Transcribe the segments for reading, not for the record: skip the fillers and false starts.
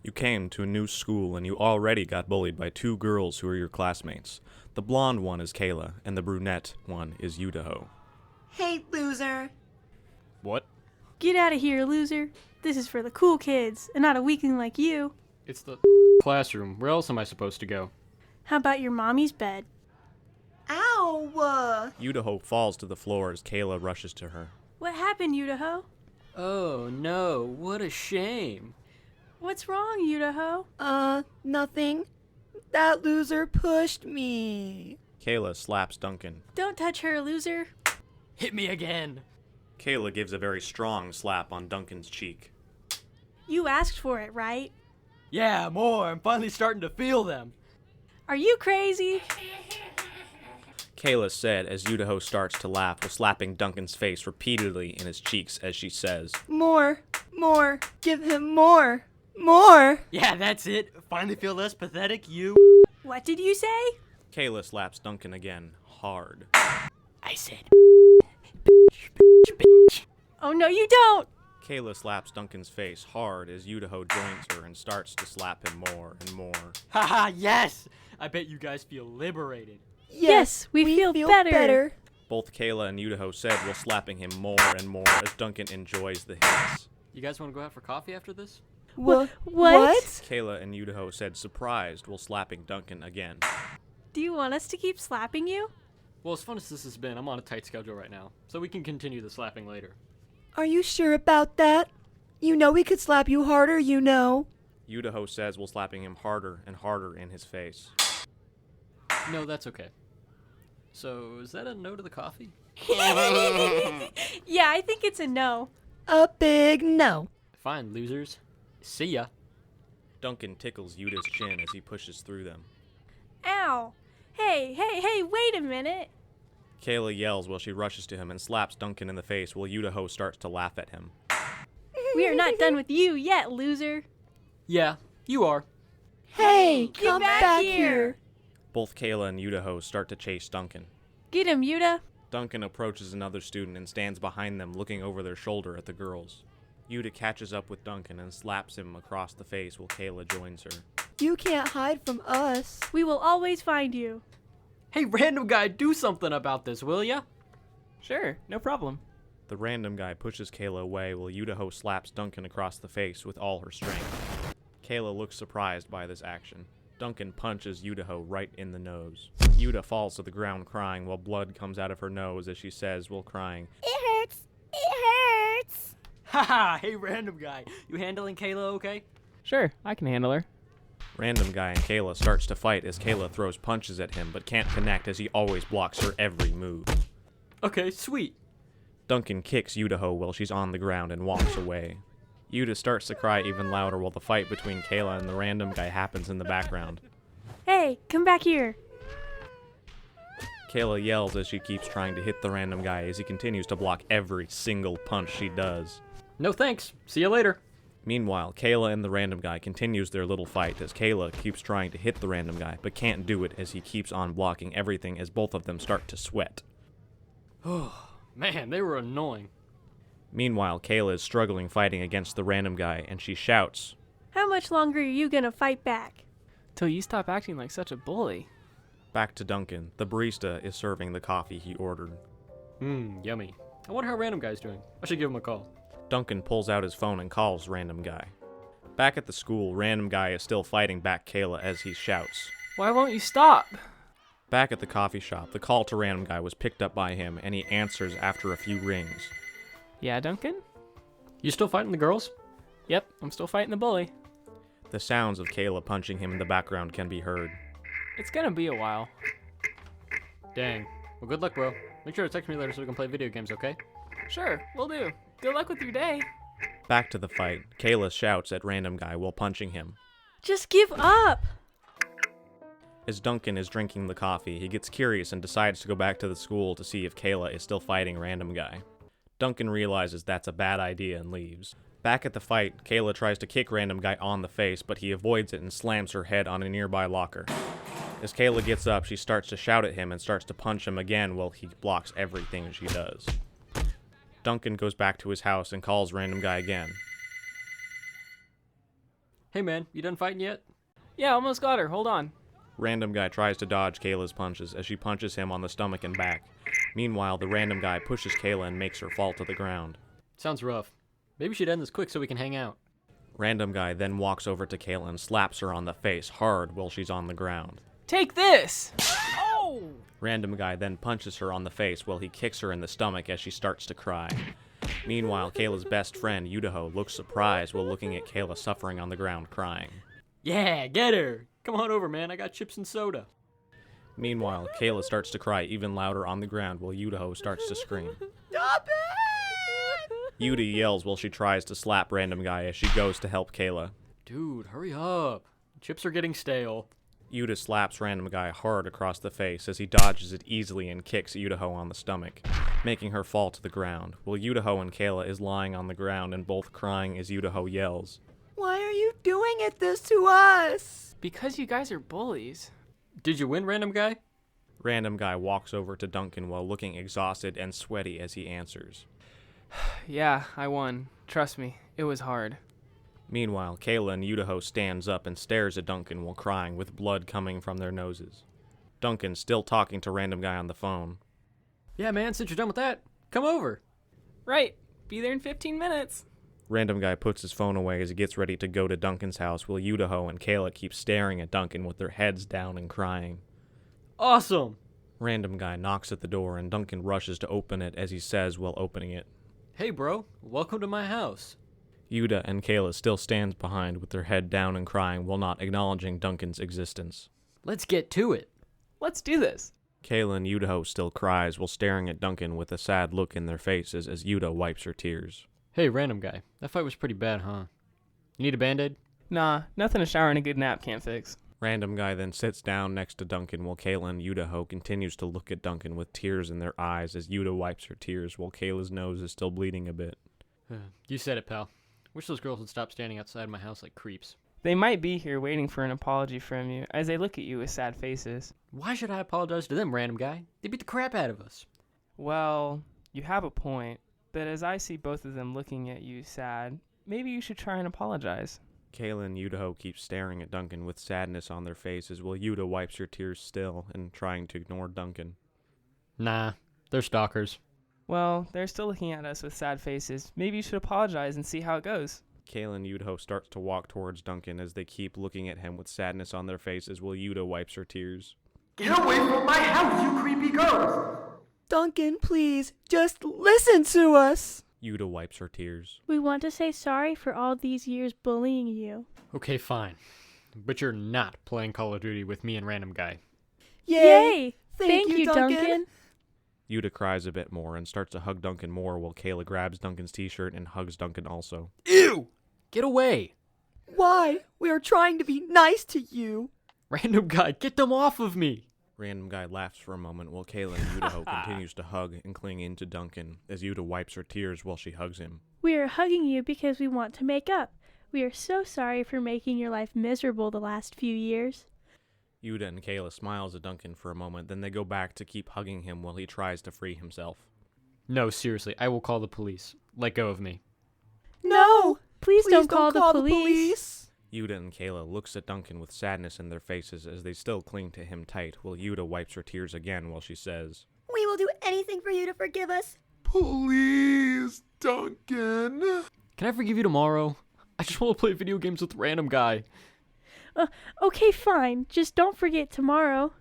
You came to a new school and you already got bullied by two girls who are your classmates. The blonde one is Kayla, and the brunette one is Yudaho. Hey, loser. What? Get out of here, loser. This is for the cool kids, and not a weakling like you. It's the classroom. Where else am I supposed to go? How about your mommy's bed? Ow! Yudaho falls to the floor as Kayla rushes to her. What happened, Yudaho? Oh no, what a shame. What's wrong, Yudaho? Nothing. That loser pushed me. Kayla slaps Duncan. Don't touch her, loser. Hit me again. Kayla gives a very strong slap on Duncan's cheek. You asked for it, right? Yeah, more. I'm finally starting to feel them. Are you crazy? Kayla said as Yudaho starts to laugh while slapping Duncan's face repeatedly in his cheeks as she says, More. Give him more. More. Yeah, that's it. Finally feel less pathetic, you. What did you say? Kayla slaps Duncan again, hard. I said, Oh, no, you don't! Kayla slaps Duncan's face hard as Yudaho joins her and starts to slap him more and more. haha, yes! I bet you guys feel liberated. Yes, we feel better. Both Kayla and Yudaho said while slapping him more and more as Duncan enjoys the hits. You guys want to go out for coffee after this? What? Kayla and Yudaho said surprised while slapping Duncan again. Do you want us to keep slapping you? Well, as fun as this has been, I'm on a tight schedule right now, so we can continue the slapping later. Are you sure about that? You know we could slap you harder, you know. Yudaho says while slapping him harder and harder in his face. No, that's okay. So, is that a no to the coffee? Yeah, I think it's a no. A big no. Fine, losers. See ya. Duncan tickles Yuda's chin as he pushes through them. Ow. Hey, wait a minute. Kayla yells while she rushes to him and slaps Duncan in the face while Yudaho starts to laugh at him. We are not done with you yet, loser. Yeah, you are. Hey, Get come back back here. here. Both Kayla and Yudaho start to chase Duncan. Get him, Yuda. Duncan approaches another student and stands behind them looking over their shoulder at the girls. Yuda catches up with Duncan and slaps him across the face while Kayla joins her. You can't hide from us. We will always find you. Hey, random guy, do something about this, will ya? Sure, no problem. The random guy pushes Kayla away while Yudaho slaps Duncan across the face with all her strength. Kayla looks surprised by this action. Duncan punches Yudaho right in the nose. Yuda falls to the ground crying while blood comes out of her nose as she says while crying, It hurts. Haha, hey, random guy, you handling Kayla okay? Sure, I can handle her. Random guy and Kayla starts to fight as Kayla throws punches at him but can't connect as he always blocks her every move. Okay, sweet. Duncan kicks Yudaho while she's on the ground and walks away. Yuda starts to cry even louder while the fight between Kayla and the random guy happens in the background. Hey, come back here. Kayla yells as she keeps trying to hit the random guy as he continues to block every single punch she does. No thanks. See you later. Meanwhile, Kayla and the random guy continues their little fight as Kayla keeps trying to hit the random guy but can't do it as he keeps on blocking everything as both of them start to sweat. Oh, man, they were annoying. Meanwhile, Kayla is struggling fighting against the random guy and she shouts, How much longer are you gonna fight back? Till you stop acting like such a bully. Back to Duncan. The barista is serving the coffee he ordered. Yummy. I wonder how random guy's doing. I should give him a call. Duncan pulls out his phone and calls random guy. Back at the school, random guy is still fighting back Kayla as he shouts. Why won't you stop? Back at the coffee shop, the call to random guy was picked up by him and he answers after a few rings. Yeah, Duncan? You still fighting the girls? Yep, I'm still fighting the bully. The sounds of Kayla punching him in the background can be heard. It's gonna be a while. Dang. Well, good luck, bro. Make sure to text me later so we can play video games, okay? Sure, will do. Good luck with your day. Back to the fight, Kayla shouts at random guy while punching him. Just give up. As Duncan is drinking the coffee, he gets curious and decides to go back to the school to see if Kayla is still fighting random guy. Duncan realizes that's a bad idea and leaves. Back at the fight, Kayla tries to kick random guy on the face, but he avoids it and slams her head on a nearby locker. As Kayla gets up, she starts to shout at him and starts to punch him again while he blocks everything she does. Duncan goes back to his house and calls random guy again. Hey man, you done fighting yet? Yeah, almost got her. Hold on. Random guy tries to dodge Kayla's punches as she punches him on the stomach and back. Meanwhile, the random guy pushes Kayla and makes her fall to the ground. Sounds rough. Maybe we should end this quick so we can hang out. Random guy then walks over to Kayla and slaps her on the face hard while she's on the ground. Take this! Oh! Random guy then punches her on the face while he kicks her in the stomach as she starts to cry. Meanwhile, Kayla's best friend, Yudaho, looks surprised while looking at Kayla suffering on the ground crying. Yeah, get her! Come on over, man. I got chips and soda. Meanwhile, Kayla starts to cry even louder on the ground while Yudaho starts to scream. Stop it! Yuda yells while she tries to slap random guy as she goes to help Kayla. Dude, hurry up. Chips are getting stale. Yuda slaps random guy hard across the face as he dodges it easily and kicks Yudaho on the stomach, making her fall to the ground, while Yudaho and Kayla is lying on the ground and both crying as Yudaho yells. Why are you doing this to us? Because you guys are bullies. Did you win, random guy? Random guy walks over to Duncan while looking exhausted and sweaty as he answers. Yeah, I won. Trust me, it was hard. Meanwhile, Kayla and Yudaho stands up and stares at Duncan while crying with blood coming from their noses. Duncan still talking to random guy on the phone. Yeah, man, since you're done with that, come over. Right. Be there in 15 minutes. Random guy puts his phone away as he gets ready to go to Duncan's house while Yudaho and Kayla keep staring at Duncan with their heads down and crying. Awesome! Random guy knocks at the door and Duncan rushes to open it as he says while opening it. Hey, bro. Welcome to my house. Yuda and Kayla still stands behind with their head down and crying while not acknowledging Duncan's existence. Let's get to it. Let's do this. Kayla and Yudaho still cries while staring at Duncan with a sad look in their faces as Yuda wipes her tears. Hey, random guy. That fight was pretty bad, huh? You need a band-aid? Nah, nothing a shower and a good nap can't fix. Random guy then sits down next to Duncan while Kayla and Yudaho continues to look at Duncan with tears in their eyes as Yuda wipes her tears while Kayla's nose is still bleeding a bit. You said it, pal. Wish those girls would stop standing outside my house like creeps. They might be here waiting for an apology from you as they look at you with sad faces. Why should I apologize to them, random guy? They beat the crap out of us. Well, you have a point, but as I see both of them looking at you sad, maybe you should try and apologize. Kayla and Yudaho keep staring at Duncan with sadness on their faces while Yuda wipes her tears still and trying to ignore Duncan. Nah, they're stalkers. Well, they're still looking at us with sad faces. Maybe you should apologize and see how it goes. Kayla and Yudaho starts to walk towards Duncan as they keep looking at him with sadness on their faces while Yuda wipes her tears. Get away from my house, you creepy girls! Duncan, please, just listen to us. Yuda wipes her tears. We want to say sorry for all these years bullying you. Okay, fine. But you're not playing Call of Duty with me and random guy. Yay! Thank you, Duncan. Yuda cries a bit more and starts to hug Duncan more while Kayla grabs Duncan's t-shirt and hugs Duncan also. Ew! Get away! Why? We are trying to be nice to you. Random guy, get them off of me! Random guy laughs for a moment while Kayla and Yudaho continues to hug and cling into Duncan as Yuda wipes her tears while she hugs him. We are hugging you because we want to make up. We are so sorry for making your life miserable the last few years. Yuda and Kayla smiles at Duncan for a moment, then they go back to keep hugging him while he tries to free himself. No, seriously, I will call the police. Let go of me. No! Please don't call the police. Yuda and Kayla looks at Duncan with sadness in their faces as they still cling to him tight while Yuda wipes her tears again while she says, We will do anything for you to forgive us. Please, Duncan. Can I forgive you tomorrow? I just want to play video games with random guy. Okay, fine. Just don't forget tomorrow.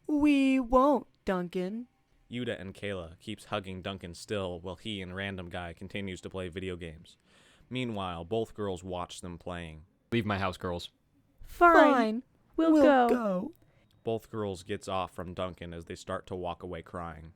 We won't, Duncan. Yuda and Kayla keeps hugging Duncan still while he and random guy continues to play video games. Meanwhile, both girls watch them playing. Leave my house, girls. Fine. We'll go. Both girls gets off from Duncan as they start to walk away crying.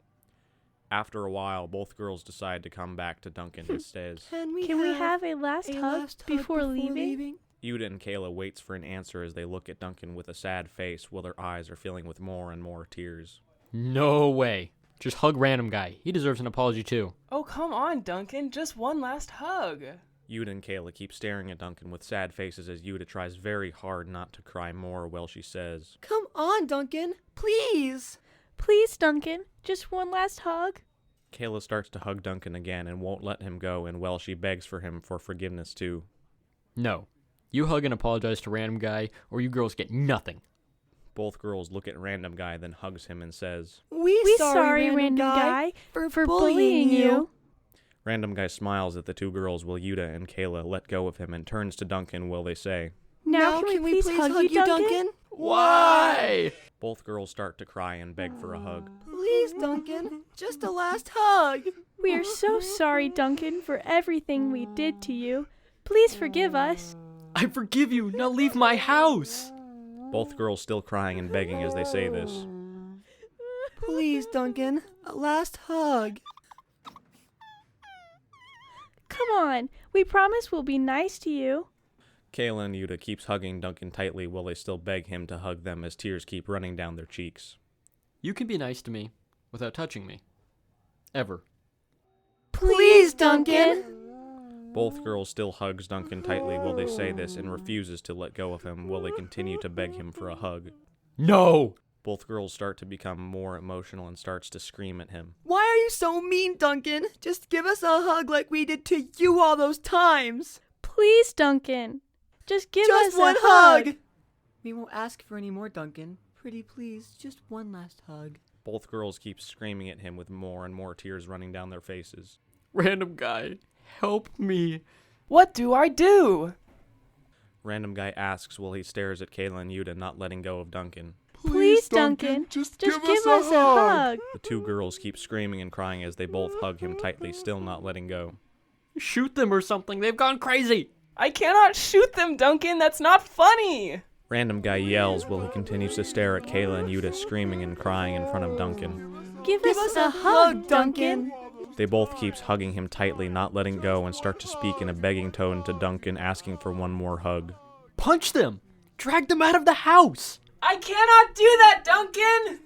After a while, both girls decide to come back to Duncan and says, Can we have a last hug before leaving? Yuda and Kayla waits for an answer as they look at Duncan with a sad face while their eyes are filling with more and more tears. No way. Just hug random guy. He deserves an apology too. Oh, come on, Duncan. Just one last hug. Yuda and Kayla keep staring at Duncan with sad faces as Yuda tries very hard not to cry more while she says, Come on, Duncan. Please. Please, Duncan. Just one last hug. Kayla starts to hug Duncan again and won't let him go, and she begs for him for forgiveness too. No. You hug and apologize to random guy, or you girls get nothing. Both girls look at random guy, then hugs him and says, We sorry, random guy, for bullying you. Random guy smiles at the two girls while Yuta and Kayla let go of him and turns to Duncan while they say, Now can we please hug you, Duncan? Why? Both girls start to cry and beg for a hug. Please, Duncan. Just a last hug. We are so sorry, Duncan, for everything we did to you. Please forgive us. I forgive you. Now leave my house. Both girls still crying and begging as they say this. Please, Duncan. A last hug. Come on, we promise we'll be nice to you. Kayla and Yuta keeps hugging Duncan tightly while they still beg him to hug them as tears keep running down their cheeks. You can be nice to me without touching me. Ever. Please, Duncan. Both girls still hugs Duncan tightly while they say this and refuses to let go of him while they continue to beg him for a hug. No! Both girls start to become more emotional and starts to scream at him. Why are you so mean, Duncan? Just give us a hug like we did to you all those times. Please, Duncan. Just give Just us one a hug. We won't ask for any more, Duncan. Pretty please, just one last hug. Both girls keep screaming at him with more and more tears running down their faces. Random guy, help me. What do I do? Random guy asks while he stares at Kayla and Yuta, not letting go of Duncan. Please, Duncan. Just give us a hug. The two girls keep screaming and crying as they both hug him tightly, still not letting go. Shoot them or something. They've gone crazy. I cannot shoot them, Duncan. That's not funny. Random guy yells while he continues to stare at Kayla and Yuta screaming and crying in front of Duncan. Give us a hug, Duncan. They both keep hugging him tightly, not letting go, and start to speak in a begging tone to Duncan, asking for one more hug. Punch them. Drag them out of the house. I cannot do that, Duncan.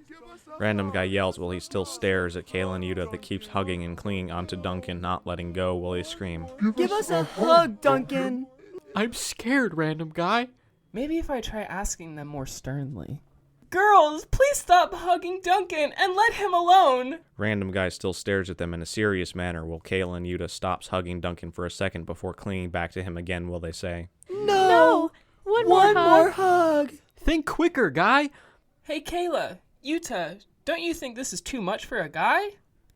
Random guy yells while he still stares at Kayla and Yuta that keeps hugging and clinging onto Duncan, not letting go while they scream. Give us a hug, Duncan. I'm scared, random guy. Maybe if I try asking them more sternly. Girls, please stop hugging Duncan and let him alone. Random guy still stares at them in a serious manner while Kayla and Yuta stops hugging Duncan for a second before clinging back to him again while they say, No. One more hug. Think quicker, guy. Hey, Kayla, Yuta, don't you think this is too much for a guy?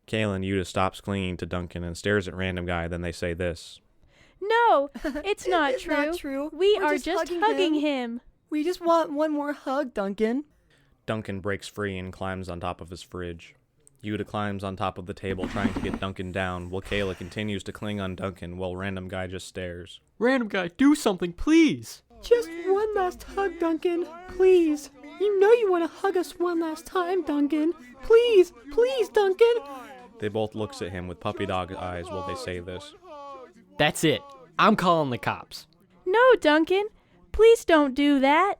Kayla and Yuta stops clinging to Duncan and stares at Random Guy, then they say this. No, it's not It's true. not true. We We're are just just hugging hugging him. him. We just want one more hug, Duncan. Duncan breaks free and climbs on top of his fridge. Yuta climbs on top of the table trying to get Duncan down, while Kayla continues to cling on Duncan while Random Guy just stares. Random guy, do something, please. Just one last hug, Duncan. Please. You know you want to hug us one last time, Duncan. Please, please, Duncan. They both looks at him with puppy dog eyes while they say this. That's it. I'm calling the cops. No, Duncan. Please don't do that.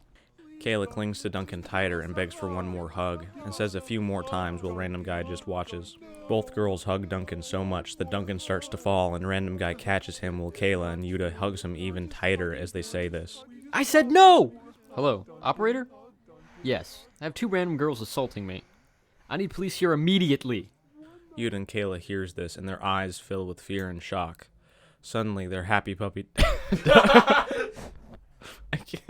Kayla clings to Duncan tighter and begs for one more hug, and says a few more times while Random Guy just watches. Both girls hug Duncan so much that Duncan starts to fall, and Random Guy catches him while Kayla and Yuta hugs him even tighter as they say this. I said no! Hello, operator? Yes, I have two random girls assaulting me. I need police here immediately. Yuta and Kayla hears this, and their eyes fill with fear and shock. Suddenly, their happy puppy... I can't...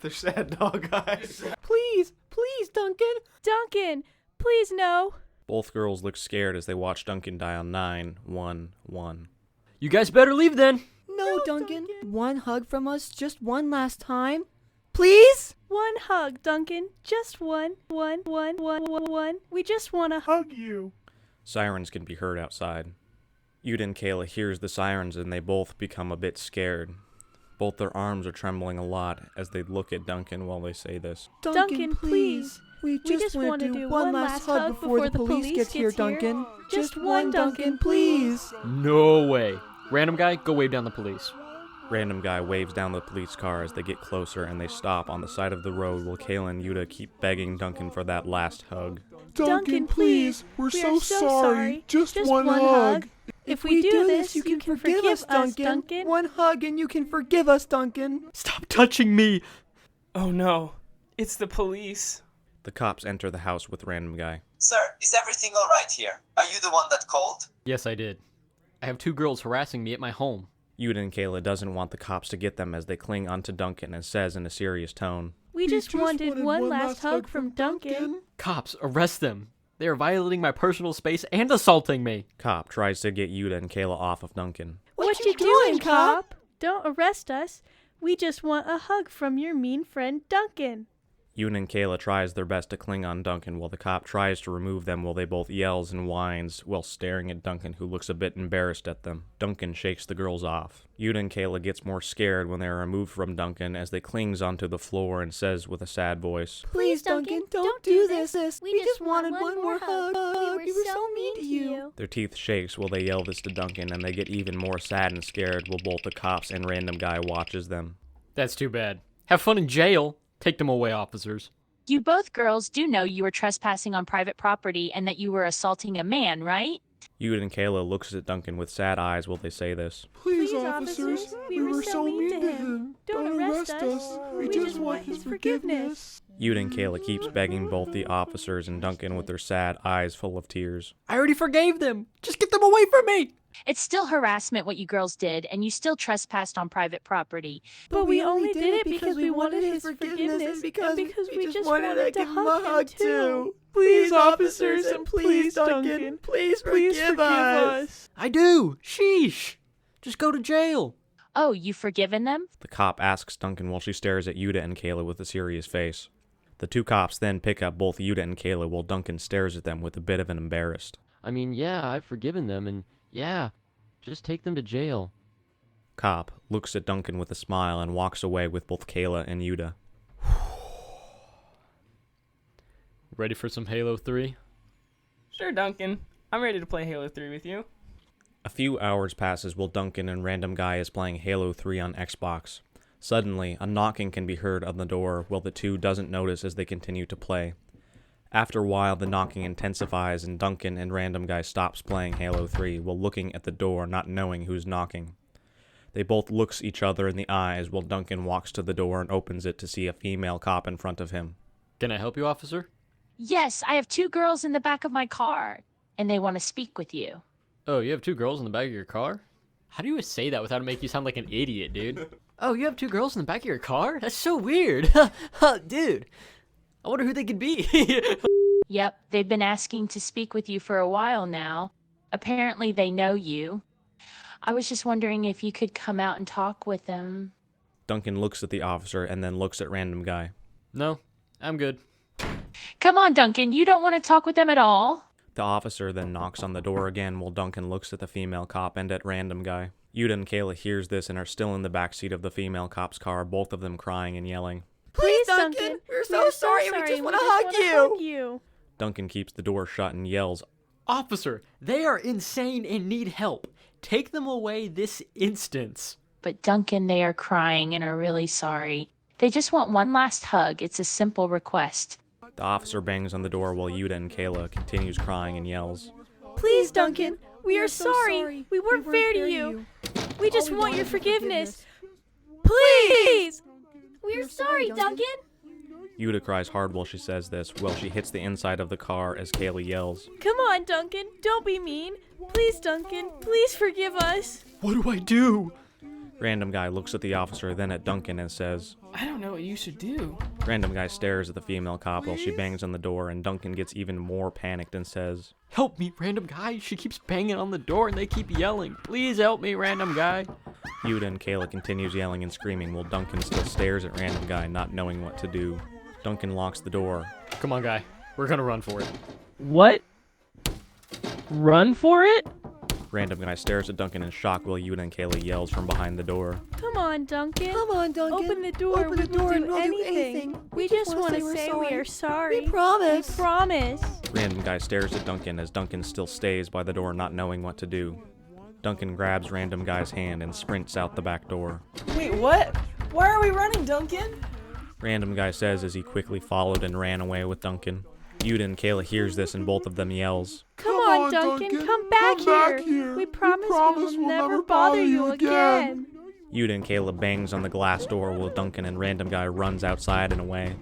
They're sad dog eyes. Please, please, Duncan. Duncan, please no. Both girls look scared as they watch Duncan dial 911. You guys better leave then. No, Duncan. One hug from us, just one last time. Please? One hug, Duncan. Just one. We just want to hug you. Sirens can be heard outside. Yuta and Kayla hears the sirens and they both become a bit scared. Both their arms are trembling a lot as they look at Duncan while they say this. Duncan, please. We just want to do one last hug before the police gets here, Duncan. Just one, Duncan, please. No way. Random guy, go wave down the police. Random Guy waves down the police car as they get closer and they stop on the side of the road while Kayla and Yuta keep begging Duncan for that last hug. Duncan, please. We're We so are so sorry. Just one one hug. If we do this, you can forgive us, Duncan. Duncan. One hug and you can forgive us, Duncan. Stop touching me. Oh no, it's the police. The cops enter the house with Random Guy. Sir, is everything alright here? Are you the one that called? Yes, I did. I have two girls harassing me at my home. Yuta and Kayla doesn't want the cops to get them as they cling onto Duncan and says in a serious tone, We just wanted one last hug from Duncan. Cops, arrest them. They are violating my personal space and assaulting me. Cop tries to get Yuta and Kayla off of Duncan. What you doing, cop? Don't arrest us. We just want a hug from your mean friend Duncan. Yuta and Kayla tries their best to cling on Duncan while the cop tries to remove them while they both yells and whines while staring at Duncan, who looks a bit embarrassed at them. Duncan shakes the girls off. Yuta and Kayla gets more scared when they are removed from Duncan as they clings onto the floor and says with a sad voice, Please, Duncan, don't do this. We just wanted one more hug. We were so mean to you. Their teeth shakes while they yell this to Duncan, and they get even more sad and scared while both the cops and random guy watches them. That's too bad. Have fun in jail. Take them away, officers. You both girls do know you were trespassing on private property and that you were assaulting a man, right? Yuta and Kayla looks at Duncan with sad eyes while they say this. Please, officers, we were so mean to him. Don't arrest us. We just want his forgiveness. Yuta and Kayla keeps begging both the officers and Duncan with their sad eyes full of tears. I already forgave them. Just get them away from me. It's still harassment what you girls did, and you still trespassed on private property. But we only did it because we wanted his forgiveness and because we just wanted to give him a hug too. Please, officers, and please, Duncan, please forgive us. I do. Sheesh. Just go to jail. Oh, you forgiven them? The cop asks Duncan while she stares at Yuta and Kayla with a serious face. The two cops then pick up both Yuta and Kayla while Duncan stares at them with a bit of an embarrassed. I mean, yeah, I've forgiven them, and yeah, just take them to jail. Cop looks at Duncan with a smile and walks away with both Kayla and Yuta. Ready for some Halo 3? Sure, Duncan. I'm ready to play Halo 3 with you. A few hours passes while Duncan and random guy is playing Halo 3 on Xbox. Suddenly, a knocking can be heard on the door while the two doesn't notice as they continue to play. After a while, the knocking intensifies and Duncan and random guy stops playing Halo 3 while looking at the door, not knowing who's knocking. They both looks each other in the eyes while Duncan walks to the door and opens it to see a female cop in front of him. Can I help you, officer? Yes, I have 2 girls in the back of my car, and they want to speak with you. Oh, you have 2 girls in the back of your car? How do you say that without making you sound like an idiot, dude? Oh, you have 2 girls in the back of your car? That's so weird. Dude, I wonder who they could be. Yep, they've been asking to speak with you for a while now. Apparently they know you. I was just wondering if you could come out and talk with them. Duncan looks at the officer and then looks at random guy. No, I'm good. Come on, Duncan, you don't want to talk with them at all? The officer then knocks on the door again while Duncan looks at the female cop and at random guy. Yuta and Kayla hears this and are still in the backseat of the female cop's car, both of them crying and yelling. Please, Duncan, we're so sorry. We just want to hug you. Duncan keeps the door shut and yells, Officer, they are insane and need help. Take them away this instant. But Duncan, they are crying and are really sorry. They just want one last hug. It's a simple request. The officer bangs on the door while Yuta and Kayla continues crying and yells, Please, Duncan, we are sorry. We weren't fair to you. We just want your forgiveness. Please! We're sorry, Duncan. Yuta cries hard while she says this, while she hits the inside of the car as Kayla yells, Come on, Duncan. Don't be mean. Please, Duncan. Please forgive us. What do I do? Random guy looks at the officer, then at Duncan and says, I don't know what you should do. Random guy stares at the female cop while she bangs on the door, and Duncan gets even more panicked and says, Help me, random guy. She keeps banging on the door and they keep yelling. Please help me, random guy. Yuta and Kayla continues yelling and screaming while Duncan still stares at random guy, not knowing what to do. Duncan locks the door. Come on, guy. We're gonna run for it. What? Run for it? Random guy stares at Duncan in shock while Yuta and Kayla yells from behind the door. Come on, Duncan. Come on, Duncan. Open the door. Open the door We'll and do we'll do anything. anything. We just want to we're say we are sorry. We promise. We promise. Random guy stares at Duncan as Duncan still stays by the door, not knowing what to do. Duncan grabs random guy's hand and sprints out the back door. Wait, what? Why are we running, Duncan? Random guy says as he quickly followed and ran away with Duncan. Yuta and Kayla hears this and both of them yells, Come on, Duncan. Come back here. We promise we will never bother you again. Yuta and Kayla bangs on the glass door while Duncan and random guy runs outside and away.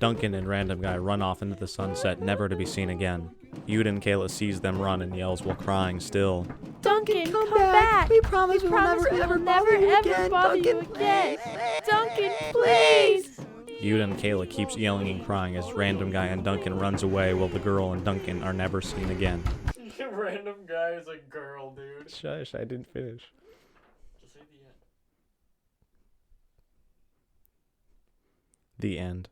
Duncan and random guy run off into the sunset, never to be seen again. Yuta and Kayla sees them run and yells while crying still, Duncan! Duncan, come back. We promise we will never we will ever never bother you ever again, bother you Duncan. again. Duncan, please. Yuta and Kayla keeps yelling and crying as random guy and Duncan runs away while the girl and Duncan are never seen again. Random guy is a girl, dude. Shush, I didn't finish. Just say the end. The end.